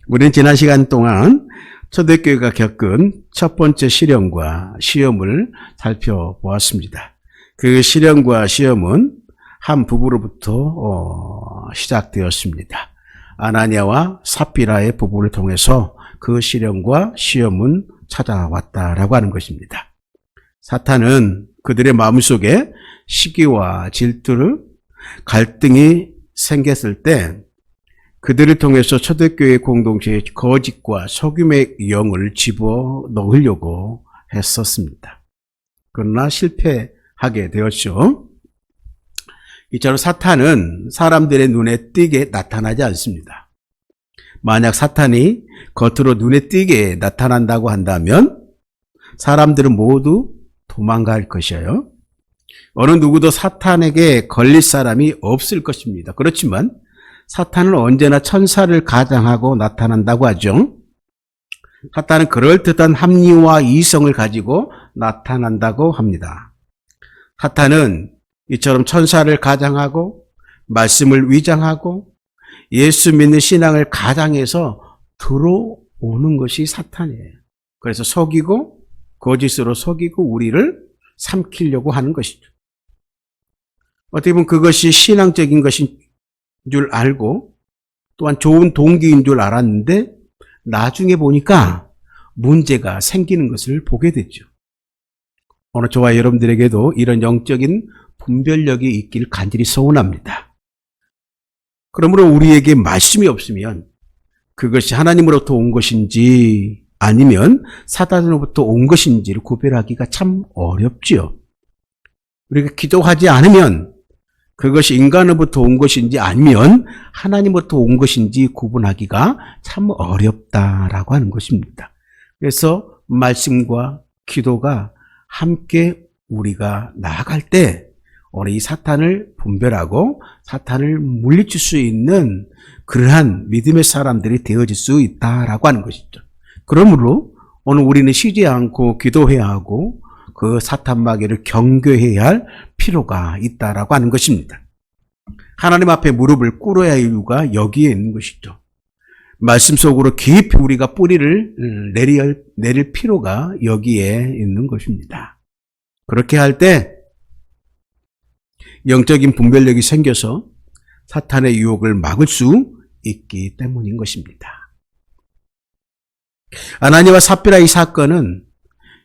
우리는 지난 시간 동안 초대교회가 겪은 첫 번째 시련과 시험을 살펴보았습니다. 그 시련과 시험은 한 부부로부터 시작되었습니다. 아나니아와 삽비라의 부부를 통해서 그 시련과 시험은 찾아왔다라고 하는 것입니다. 사탄은 그들의 마음속에 시기와 질투를 갈등이 생겼을 때 그들을 통해서 초대교회 공동체의 거짓과 속임의 영을 집어넣으려고 했었습니다. 그러나 실패하게 되었죠. 이처럼 사탄은 사람들의 눈에 띄게 나타나지 않습니다. 만약 사탄이 겉으로 눈에 띄게 나타난다고 한다면 사람들은 모두 도망갈 것이에요. 어느 누구도 사탄에게 걸릴 사람이 없을 것입니다. 그렇지만 사탄은 언제나 천사를 가장하고 나타난다고 하죠. 사탄은 그럴듯한 합리와 이성을 가지고 나타난다고 합니다. 사탄은 이처럼 천사를 가장하고 말씀을 위장하고 예수 믿는 신앙을 가장해서 들어오는 것이 사탄이에요. 그래서 속이고 거짓으로 속이고 우리를 삼키려고 하는 것이죠. 어떻게 보면 그것이 신앙적인 것인 줄 알고 또한 좋은 동기인 줄 알았는데 나중에 보니까 문제가 생기는 것을 보게 됐죠. 오늘 저와 여러분들에게도 이런 영적인 분별력이 있기를 간절히 소원합니다. 그러므로 우리에게 말씀이 없으면 그것이 하나님으로부터 온 것인지 아니면 사단으로부터 온 것인지를 구별하기가 참 어렵지요. 우리가 기도하지 않으면 그것이 인간으로부터 온 것인지 아니면 하나님으로부터 온 것인지 구분하기가 참 어렵다라고 하는 것입니다. 그래서 말씀과 기도가 함께 우리가 나아갈 때 오늘 이 사탄을 분별하고 사탄을 물리칠 수 있는 그러한 믿음의 사람들이 되어질 수 있다라고 하는 것이죠. 그러므로 오늘 우리는 쉬지 않고 기도해야 하고 그 사탄 마귀를 경계해야 할 필요가 있다라고 하는 것입니다. 하나님 앞에 무릎을 꿇어야 할 이유가 여기에 있는 것이죠. 말씀 속으로 깊이 우리가 뿌리를 내릴 필요가 여기에 있는 것입니다. 그렇게 할 때 영적인 분별력이 생겨서 사탄의 유혹을 막을 수 있기 때문인 것입니다. 아나니아와 삽비라의 사건은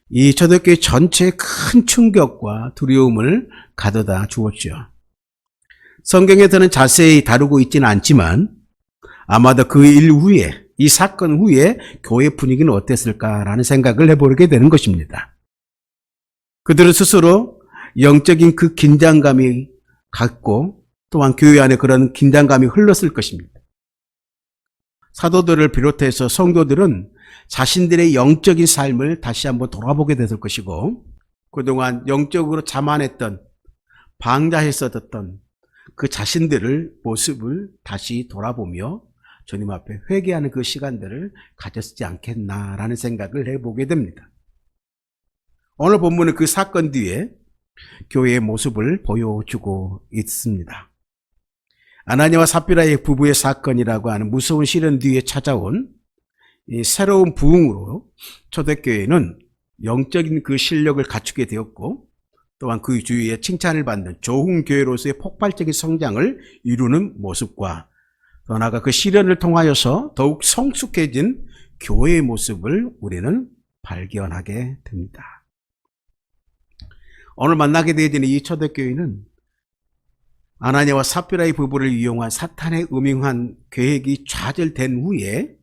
이 초대교회 전체에 큰 충격과 두려움을 가져다 주었죠. 성경에서는 자세히 다루고 있지는 않지만 아마도 그 일 후에, 이 사건 후에 교회 분위기는 어땠을까라는 생각을 해보게 되는 것입니다. 그들은 스스로 영적인 그 긴장감이 갖고 또한 교회 안에 그런 긴장감이 흘렀을 것입니다. 사도들을 비롯해서 성도들은 자신들의 영적인 삶을 다시 한번 돌아보게 됐을 것이고 그동안 영적으로 자만했던 방자했었던 그 자신들을 모습을 다시 돌아보며 주님 앞에 회개하는 그 시간들을 가졌지 않겠나라는 생각을 해보게 됩니다. 오늘 본문은 그 사건 뒤에 교회의 모습을 보여주고 있습니다. 아나니아와 삽비라의 부부의 사건이라고 하는 무서운 시련 뒤에 찾아온 이 새로운 부흥으로 초대교회는 영적인 그 실력을 갖추게 되었고 또한 그 주위에 칭찬을 받는 좋은 교회로서의 폭발적인 성장을 이루는 모습과 더 나아가 그 시련을 통하여서 더욱 성숙해진 교회의 모습을 우리는 발견하게 됩니다. 오늘 만나게 되어지는 이 초대교회는 아나니아와 삽비라의 부부를 이용한 사탄의 음흉한 계획이 좌절된 후에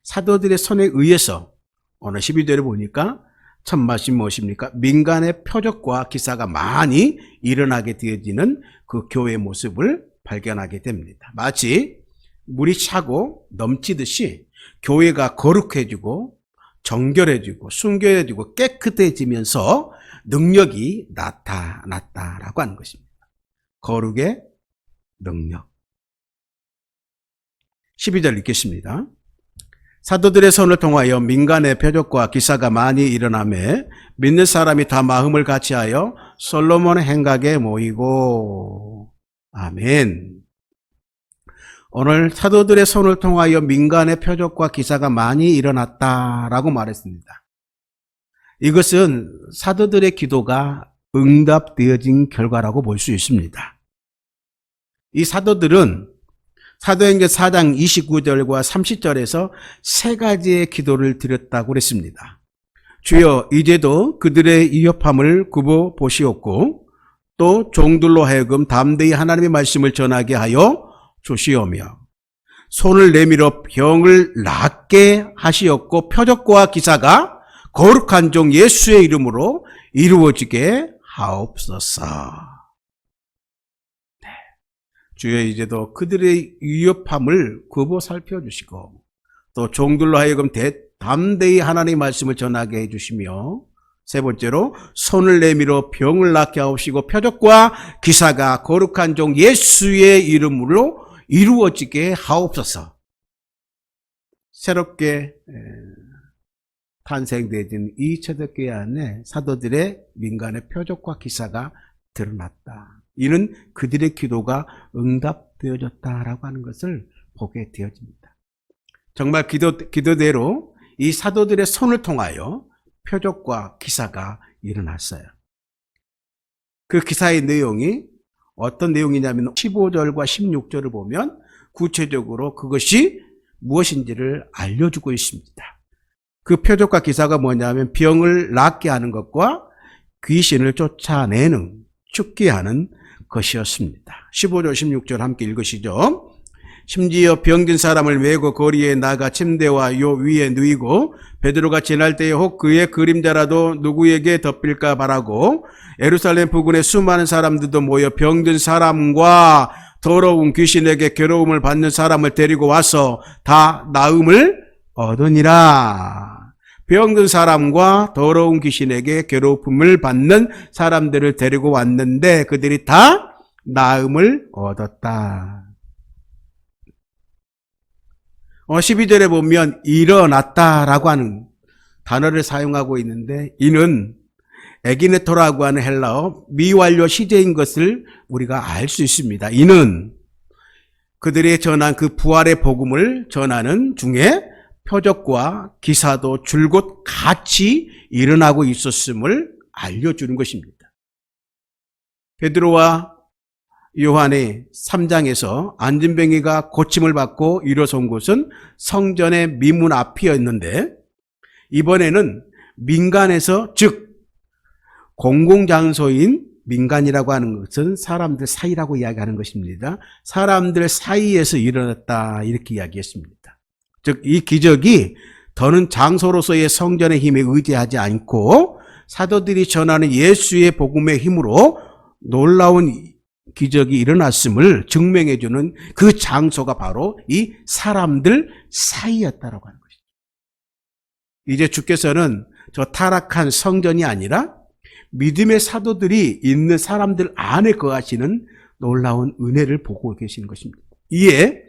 사도들의 손에 의해서 오늘 12절에 보니까 첫 말씀이 무엇입니까? 민간의 표적과 기사가 많이 일어나게 되어지는 그 교회의 모습을 발견하게 됩니다. 마치 물이 차고 넘치듯이 교회가 거룩해지고 정결해지고 순결해지고 깨끗해지면서 능력이 나타났다라고 하는 것입니다. 거룩의 능력. 12절 읽겠습니다. 사도들의 손을 통하여 민간의 표적과 기사가 많이 일어나매 믿는 사람이 다 마음을 같이하여 솔로몬의 행각에 모이고 아멘. 오늘 사도들의 손을 통하여 민간의 표적과 기사가 많이 일어났다라고 말했습니다. 이것은 사도들의 기도가 응답되어진 결과라고 볼 수 있습니다. 이 사도들은 사도행전 4장 29절과 30절에서 세 가지의 기도를 드렸다고 그랬습니다. 주여 이제도 그들의 위협함을 굽어 보시옵고 또 종들로 하여금 담대히 하나님의 말씀을 전하게 하여 주시오며 손을 내밀어 병을 낫게 하시옵고 표적과 기사가 거룩한 종 예수의 이름으로 이루어지게 하옵소서. 네. 주여 이제도 그들의 위협함을 굽어 살펴주시고 또 종들로 하여금 담대히 하나님의 말씀을 전하게 해주시며 세 번째로 손을 내밀어 병을 낫게 하옵시고 표적과 기사가 거룩한 종 예수의 이름으로 이루어지게 하옵소서. 새롭게 탄생되어진 이 초대교회 안에 사도들의 민간의 표적과 기사가 드러났다. 이는 그들의 기도가 응답되어졌다라고 하는 것을 보게 되어집니다. 정말 기도대로 이 사도들의 손을 통하여 표적과 기사가 일어났어요. 그 기사의 내용이 어떤 내용이냐면 15절과 16절을 보면 구체적으로 그것이 무엇인지를 알려주고 있습니다. 그 표적과 기사가 뭐냐면 병을 낫게 하는 것과 귀신을 쫓아내는, 죽게 하는 것이었습니다. 15절 16절 함께 읽으시죠. 심지어 병든 사람을 메고 거리에 나가 침대와 요 위에 누이고 베드로가 지날 때에 혹 그의 그림자라도 누구에게 덮일까 바라고 예루살렘 부근에 수많은 사람들도 모여 병든 사람과 더러운 귀신에게 괴로움을 받는 사람을 데리고 와서 다 나음을 얻으니라. 병든 사람과 더러운 귀신에게 괴롭힘을 받는 사람들을 데리고 왔는데 그들이 다 나음을 얻었다. 12절에 보면 일어났다라고 하는 단어를 사용하고 있는데 이는 에기네토라고 하는 헬라어 미완료 시제인 것을 우리가 알 수 있습니다. 이는 그들이 전한 그 부활의 복음을 전하는 중에 표적과 기사도 줄곧 같이 일어나고 있었음을 알려주는 것입니다. 베드로와 요한의 3장에서 안진뱅이가 고침을 받고 일어선 곳은 성전의 미문 앞이었는데 이번에는 민간에서 즉 공공장소인 민간이라고 하는 것은 사람들 사이라고 이야기하는 것입니다. 사람들 사이에서 일어났다 이렇게 이야기했습니다. 즉 이 기적이 더는 장소로서의 성전의 힘에 의지하지 않고 사도들이 전하는 예수의 복음의 힘으로 놀라운 기적이 일어났음을 증명해주는 그 장소가 바로 이 사람들 사이였다라고 하는 것이죠. 이제 주께서는 저 타락한 성전이 아니라 믿음의 사도들이 있는 사람들 안에 거하시는 놀라운 은혜를 보고 계시는 것입니다. 이에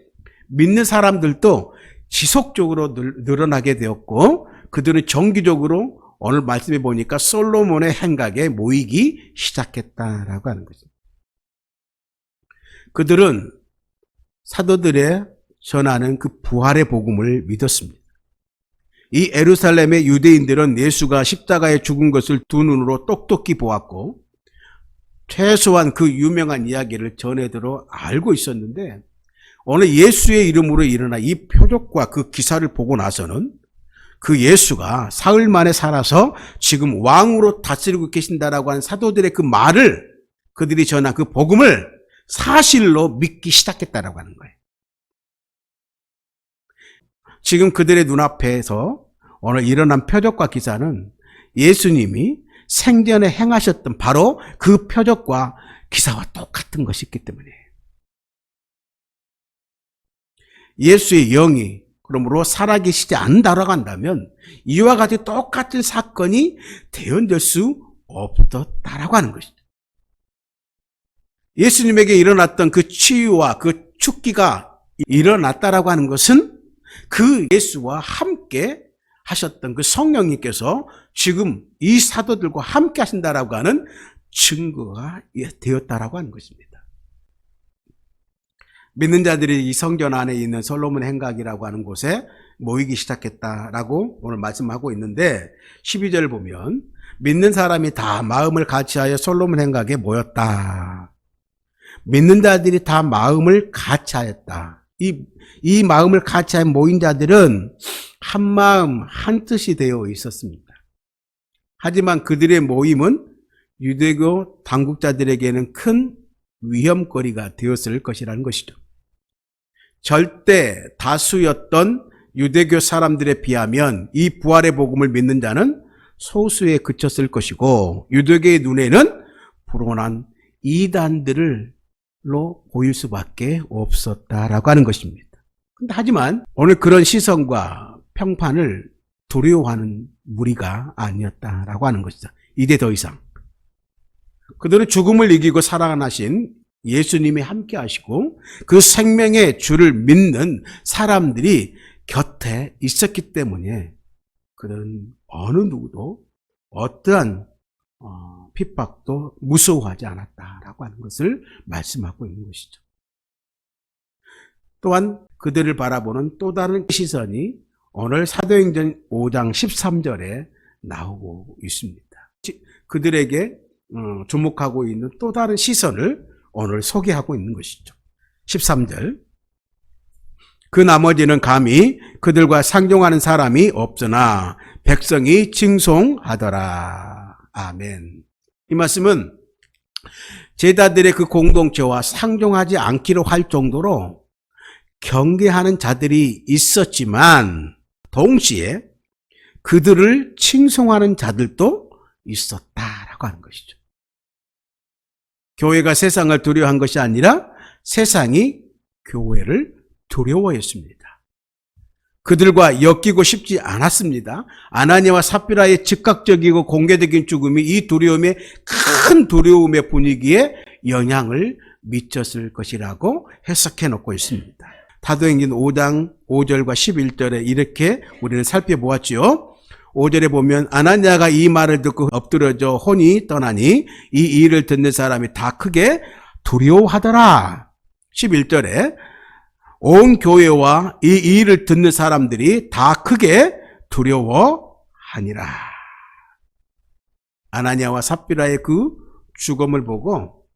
믿는 사람들도 지속적으로 늘어나게 되었고 그들은 정기적으로 오늘 말씀해 보니까 솔로몬의 행각에 모이기 시작했다라고 하는 것입니다. 그들은 사도들의 전하는 그 부활의 복음을 믿었습니다. 이 예루살렘의 유대인들은 예수가 십자가에 죽은 것을 두 눈으로 똑똑히 보았고 최소한 그 유명한 이야기를 전해들어 알고 있었는데 오늘 예수의 이름으로 일어나 이 표적과 그 기사를 보고 나서는 그 예수가 사흘 만에 살아서 지금 왕으로 다스리고 계신다라고 하는 사도들의 그 말을 그들이 전한 그 복음을 사실로 믿기 시작했다라고 하는 거예요. 지금 그들의 눈앞에서 오늘 일어난 표적과 기사는 예수님이 생전에 행하셨던 바로 그 표적과 기사와 똑같은 것이기 때문에 예수의 영이 그러므로 살아계시지 않는다라고 한다면 이와 같이 똑같은 사건이 대언될 수 없었다라고 하는 것이죠. 예수님에게 일어났던 그 치유와 그 축기가 일어났다라고 하는 것은 그 예수와 함께 하셨던 그 성령님께서 지금 이 사도들과 함께 하신다라고 하는 증거가 되었다라고 하는 것입니다. 믿는 자들이 이 성전 안에 있는 솔로몬 행각이라고 하는 곳에 모이기 시작했다라고 오늘 말씀하고 있는데 12절을 보면 믿는 사람이 다 마음을 같이하여 솔로몬 행각에 모였다. 믿는 자들이 다 마음을 같이하였다. 이 마음을 같이하여 모인 자들은 한 마음 한 뜻이 되어 있었습니다. 하지만 그들의 모임은 유대교 당국자들에게는 큰 위험거리가 되었을 것이라는 것이죠. 절대 다수였던 유대교 사람들에 비하면 이 부활의 복음을 믿는 자는 소수에 그쳤을 것이고 유대교의 눈에는 불온한 이단들로 보일 수밖에 없었다라고 하는 것입니다. 하지만 오늘 그런 시선과 평판을 두려워하는 무리가 아니었다라고 하는 것이죠. 이제 더 이상 그들은 죽음을 이기고 살아나신 예수님이 함께 하시고 그 생명의 주를 믿는 사람들이 곁에 있었기 때문에 그들은 어느 누구도 어떠한 핍박도 무서워하지 않았다라고 하는 것을 말씀하고 있는 것이죠. 또한 그들을 바라보는 또 다른 시선이 오늘 사도행전 5장 13절에 나오고 있습니다. 그들에게 주목하고 있는 또 다른 시선을 오늘 소개하고 있는 것이죠. 13절. 그 나머지는 감히 그들과 상종하는 사람이 없으나 백성이 칭송하더라. 아멘. 이 말씀은 제자들의 그 공동체와 상종하지 않기로 할 정도로 경계하는 자들이 있었지만 동시에 그들을 칭송하는 자들도 있었다라고 하는 것이죠. 교회가 세상을 두려워한 것이 아니라 세상이 교회를 두려워했습니다. 그들과 엮이고 싶지 않았습니다. 아나니아와 삽비라의 즉각적이고 공개적인 죽음이 이 두려움의 큰 두려움의 분위기에 영향을 미쳤을 것이라고 해석해 놓고 있습니다. 사도행전 5장 5절과 11절에 이렇게 우리는 살펴보았죠. 5절에 보면 아나니아가 이 말을 듣고 엎드려져 혼이 떠나니 이 일을 듣는 사람이 다 크게 두려워하더라. 11절에 온 교회와 이 일을 듣는 사람들이 다 크게 두려워하니라. 아나니아와 삽비라의 그 죽음을 보고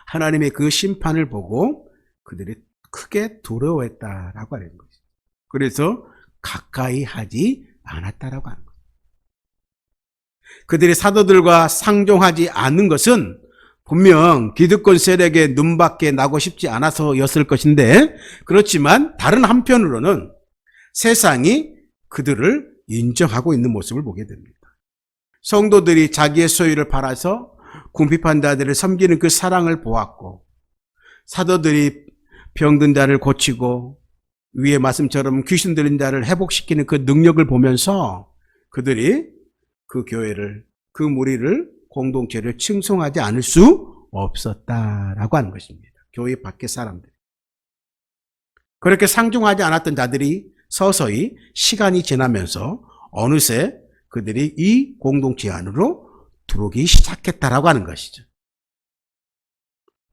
하나님의 그 심판을 보고 그들이 크게 두려워했다라고 하는 거죠. 그래서 가까이 하지 않았다라고 하는 거죠. 그들이 사도들과 상종하지 않는 것은 분명 기득권 세력의 눈밖에 나고 싶지 않아서였을 것인데 그렇지만 다른 한편으로는 세상이 그들을 인정하고 있는 모습을 보게 됩니다. 성도들이 자기의 소유를 팔아서 궁핍한 자들을 섬기는 그 사랑을 보았고 사도들이 병든 자를 고치고 위의 말씀처럼 귀신 들린 자를 회복시키는 그 능력을 보면서 그들이 그 교회를 그 무리를 공동체를 칭송하지 않을 수 없었다라고 하는 것입니다. 교회 밖의 사람들. 그렇게 상종하지 않았던 자들이 서서히 시간이 지나면서 어느새 그들이 이 공동체 안으로 들어오기 시작했다라고 하는 것이죠.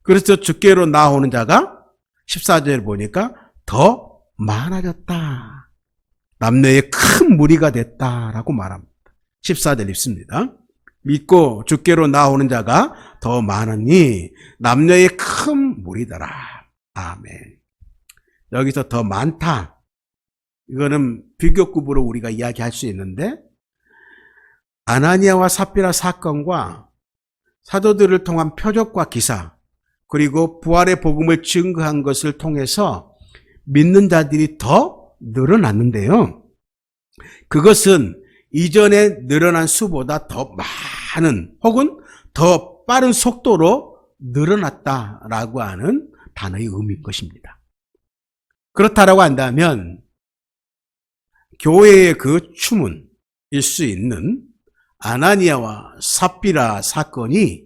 그래서 주께로 나오는 자가 14절을 보니까 더 많아졌다. 남녀의 큰 무리가 됐다라고 말합니다. 14절 읽습니다. 믿고 주께로 나오는 자가 더 많으니 남녀의 큰 무리더라. 아멘. 여기서 더 많다. 이거는 비교급으로 우리가 이야기할 수 있는데 아나니아와 삽비라 사건과 사도들을 통한 표적과 기사 그리고 부활의 복음을 증거한 것을 통해서 믿는 자들이 더 늘어났는데요. 그것은 이전에 늘어난 수보다 더 많은 혹은 더 빠른 속도로 늘어났다라고 하는 단어의 의미인 것입니다. 그렇다라고 한다면 교회의 그 추문일 수 있는 아나니아와 삽비라 사건이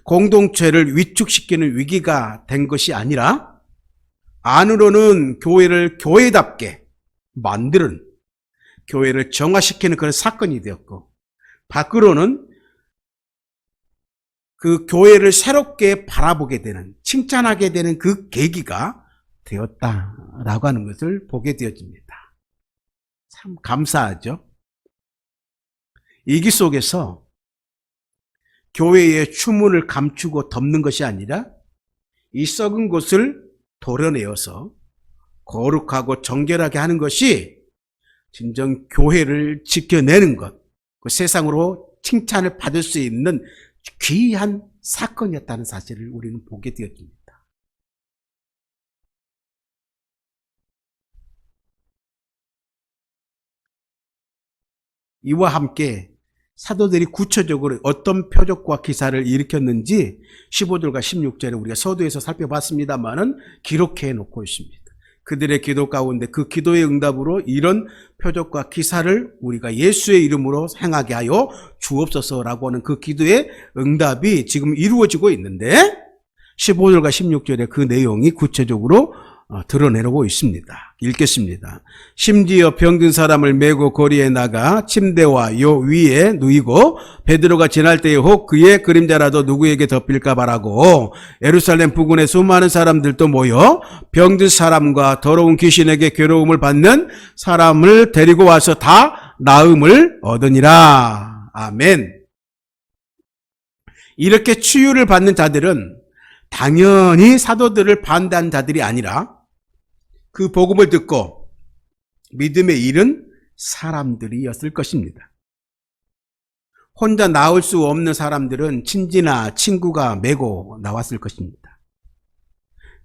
공동체를 위축시키는 위기가 된 것이 아니라 안으로는 교회를 교회답게 만드는 교회를 정화시키는 그런 사건이 되었고 밖으로는 그 교회를 새롭게 바라보게 되는, 칭찬하게 되는 그 계기가 되었다라고 하는 것을 보게 되어집니다. 참 감사하죠. 이기 속에서 교회의 추문을 감추고 덮는 것이 아니라 이 썩은 곳을 도려내어서 거룩하고 정결하게 하는 것이 진정 교회를 지켜내는 것, 그 세상으로 칭찬을 받을 수 있는 귀한 사건이었다는 사실을 우리는 보게 되었습니다. 이와 함께 사도들이 구체적으로 어떤 표적과 기사를 일으켰는지 15절과 16절에 우리가 서두에서 살펴봤습니다만은 기록해 놓고 있습니다. 그들의 기도 가운데 그 기도의 응답으로 이런 표적과 기사를 우리가 예수의 이름으로 행하게 하여 주옵소서라고 하는 그 기도의 응답이 지금 이루어지고 있는데 15절과 16절에 그 내용이 구체적으로 드러내고 있습니다. 읽겠습니다. 심지어 병든 사람을 메고 거리에 나가 침대와 요 위에 누이고 베드로가 지날 때에 혹 그의 그림자라도 누구에게 덮일까 바라고 예루살렘 부근에 수많은 사람들도 모여 병든 사람과 더러운 귀신에게 괴로움을 받는 사람을 데리고 와서 다 나음을 얻으니라. 아멘. 이렇게 치유를 받는 자들은 당연히 사도들을 반대한 자들이 아니라 그 복음을 듣고 믿음에 이른 사람들이었을 것입니다. 혼자 나올 수 없는 사람들은 친지나 친구가 메고 나왔을 것입니다.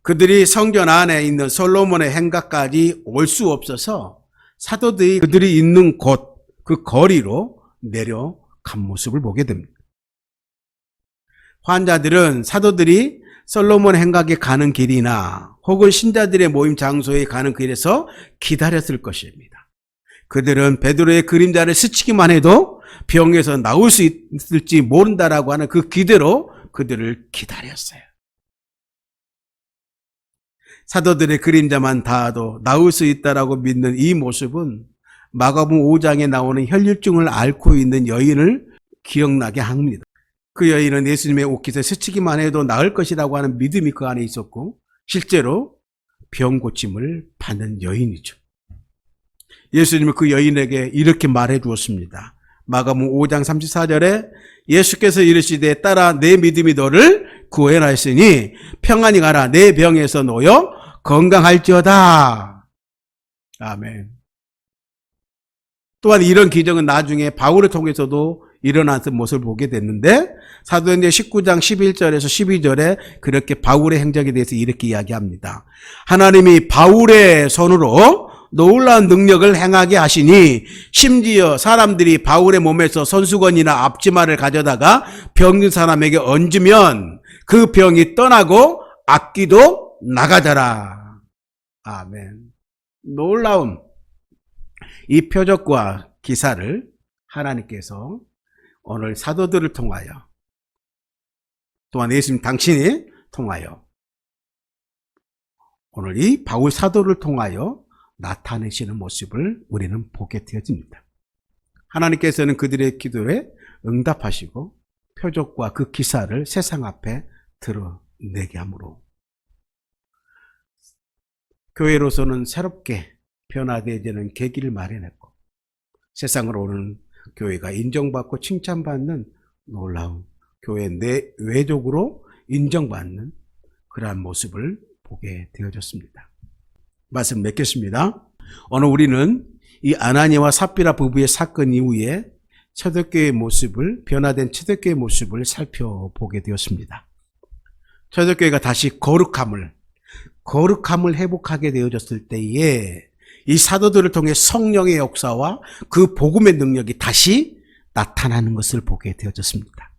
그들이 성전 안에 있는 솔로몬의 행각까지 올 수 없어서 사도들이 그들이 있는 곳, 그 거리로 내려간 모습을 보게 됩니다. 환자들은 사도들이 솔로몬 행각에 가는 길이나 혹은 신자들의 모임 장소에 가는 길에서 기다렸을 것입니다. 그들은 베드로의 그림자를 스치기만 해도 병에서 나올 수 있을지 모른다라고 하는 그 기대로 그들을 기다렸어요. 사도들의 그림자만 닿아도 나올 수 있다라고 믿는 이 모습은 마가복음 5장에 나오는 혈류증을 앓고 있는 여인을 기억나게 합니다. 그 여인은 예수님의 옷깃에 스치기만 해도 나을 것이라고 하는 믿음이 그 안에 있었고 실제로 병 고침을 받는 여인이죠. 예수님은 그 여인에게 이렇게 말해 주었습니다. 마가복음 5장 34절에 예수께서 이르시되 따라 내 믿음이 너를 구원하라 했으니 평안히 가라 내 병에서 놓여 건강할지어다. 아멘. 또한 이런 기적은 나중에 바울을 통해서도 일어났던 모습을 보게 됐는데 사도행전 19장 11절에서 12절에 그렇게 바울의 행적에 대해서 이렇게 이야기합니다. 하나님이 바울의 손으로 놀라운 능력을 행하게 하시니 심지어 사람들이 바울의 몸에서 손수건이나 앞치마를 가져다가 병든 사람에게 얹으면 그 병이 떠나고 악귀도 나가더라. 아멘. 놀라운 이 표적과 기사를 하나님께서 오늘 사도들을 통하여 또한 예수님 당신이 통하여 오늘 이 바울 사도를 통하여 나타내시는 모습을 우리는 보게 되어집니다. 하나님께서는 그들의 기도에 응답하시고 표적과 그 기사를 세상 앞에 드러내게 함으로 교회로서는 새롭게 변화되어지는 계기를 마련했고 세상으로 오는 교회가 인정받고 칭찬받는 놀라운 교회 내외적으로 인정받는 그러한 모습을 보게 되어졌습니다. 말씀 맺겠습니다. 오늘 우리는 이 아나니와 삽비라 부부의 사건 이후에 초대교회의 모습을 변화된 초대교회의 모습을 살펴보게 되었습니다. 초대교회가 다시 거룩함을 회복하게 되어졌을 때에 이 사도들을 통해 성령의 역사와 그 복음의 능력이 다시 나타나는 것을 보게 되어졌습니다.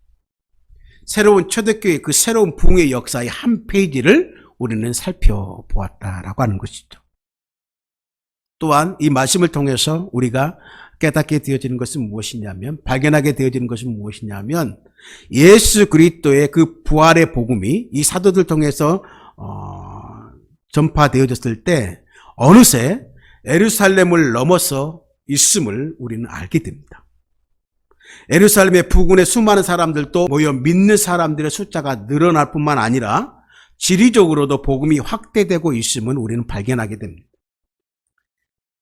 새로운 초대교회의 그 새로운 부흥의 역사의 한 페이지를 우리는 살펴보았다라고 하는 것이죠. 또한 이 말씀을 통해서 우리가 깨닫게 되어지는 것은 무엇이냐면 발견하게 되어지는 것은 무엇이냐면 예수 그리스도의 그 부활의 복음이 이 사도들 통해서 전파되어졌을 때 어느새 예루살렘을 넘어서 있음을 우리는 알게 됩니다. 예루살렘의 부근에 수많은 사람들도 모여 믿는 사람들의 숫자가 늘어날 뿐만 아니라 지리적으로도 복음이 확대되고 있음을 우리는 발견하게 됩니다.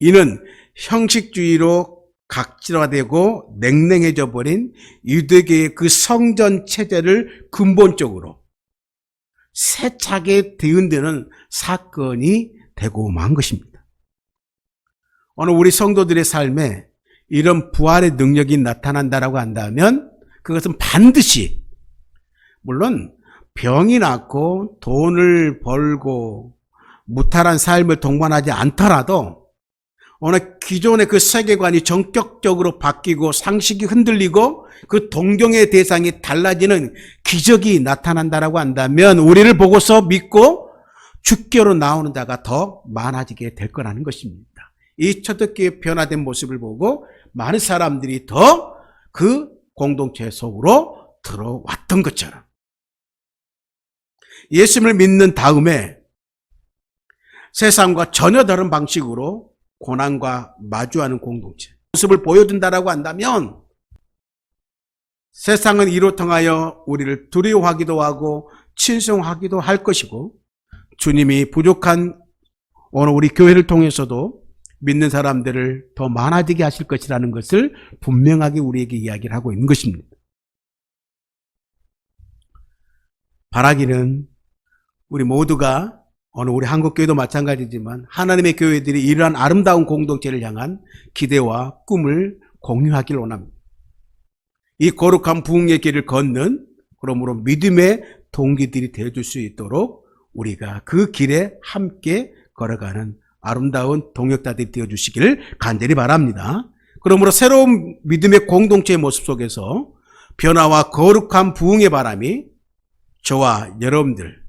이는 형식주의로 각질화되고 냉랭해져 버린 유대교의 그 성전 체제를 근본적으로 세차게 뒤흔드는 사건이 되고 만 것입니다. 오늘 우리 성도들의 삶에 이런 부활의 능력이 나타난다라고 한다면 그것은 반드시, 물론 병이 낫고 돈을 벌고 무탈한 삶을 동반하지 않더라도 오늘 기존의 그 세계관이 전격적으로 바뀌고 상식이 흔들리고 그 동경의 대상이 달라지는 기적이 나타난다라고 한다면 우리를 보고서 믿고 주께로 나오는 자가 더 많아지게 될 거라는 것입니다. 이 초대교회의 변화된 모습을 보고 많은 사람들이 더 그 공동체 속으로 들어왔던 것처럼 예수님을 믿는 다음에 세상과 전혀 다른 방식으로 고난과 마주하는 공동체 모습을 보여준다라고 한다면 세상은 이로 통하여 우리를 두려워하기도 하고 친송하기도 할 것이고 주님이 부족한 오늘 우리 교회를 통해서도 믿는 사람들을 더 많아지게 하실 것이라는 것을 분명하게 우리에게 이야기를 하고 있는 것입니다. 바라기는 우리 모두가 오늘 우리 한국교회도 마찬가지지만 하나님의 교회들이 이러한 아름다운 공동체를 향한 기대와 꿈을 공유하길 원합니다. 이 거룩한 부흥의 길을 걷는 그러므로 믿음의 동기들이 되어줄 수 있도록 우리가 그 길에 함께 걸어가는 아름다운 동역자들이 되어주시기를 간절히 바랍니다. 그러므로 새로운 믿음의 공동체의 모습 속에서 변화와 거룩한 부흥의 바람이 저와 여러분들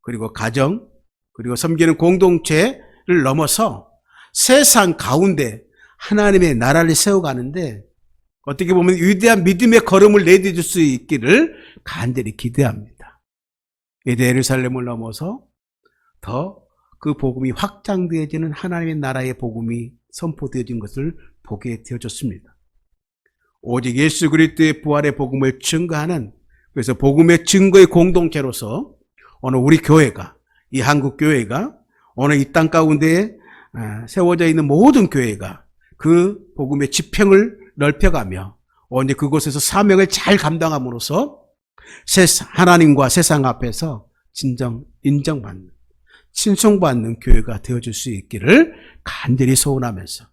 그리고 가정 그리고 섬기는 공동체를 넘어서 세상 가운데 하나님의 나라를 세워가는데 어떻게 보면 위대한 믿음의 걸음을 내디딜 수 있기를 간절히 기대합니다. 이제 예루살렘을 넘어서 더 그 복음이 확장되어지는 하나님의 나라의 복음이 선포되어진 것을 보게 되어졌습니다. 오직 예수 그리스도의 부활의 복음을 증거하는 그래서 복음의 증거의 공동체로서 오늘 우리 교회가 이 한국 교회가 오늘 이 땅 가운데에 세워져 있는 모든 교회가 그 복음의 지평을 넓혀가며 오늘 그곳에서 사명을 잘 감당함으로써 하나님과 세상 앞에서 진정 인정받는 칭송받는 교회가 되어줄 수 있기를 간절히 소원하면서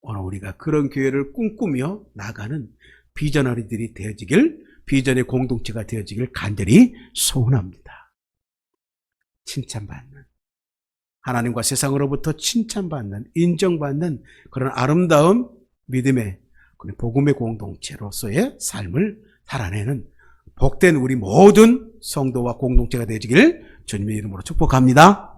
오늘 우리가 그런 교회를 꿈꾸며 나가는 비전어리들이 되어지길 비전의 공동체가 되어지길 간절히 소원합니다. 칭찬받는 하나님과 세상으로부터 칭찬받는 인정받는 그런 아름다운 믿음의 복음의 공동체로서의 삶을 살아내는 복된 우리 모든 성도와 공동체가 되어지길 주님의 이름으로 축복합니다.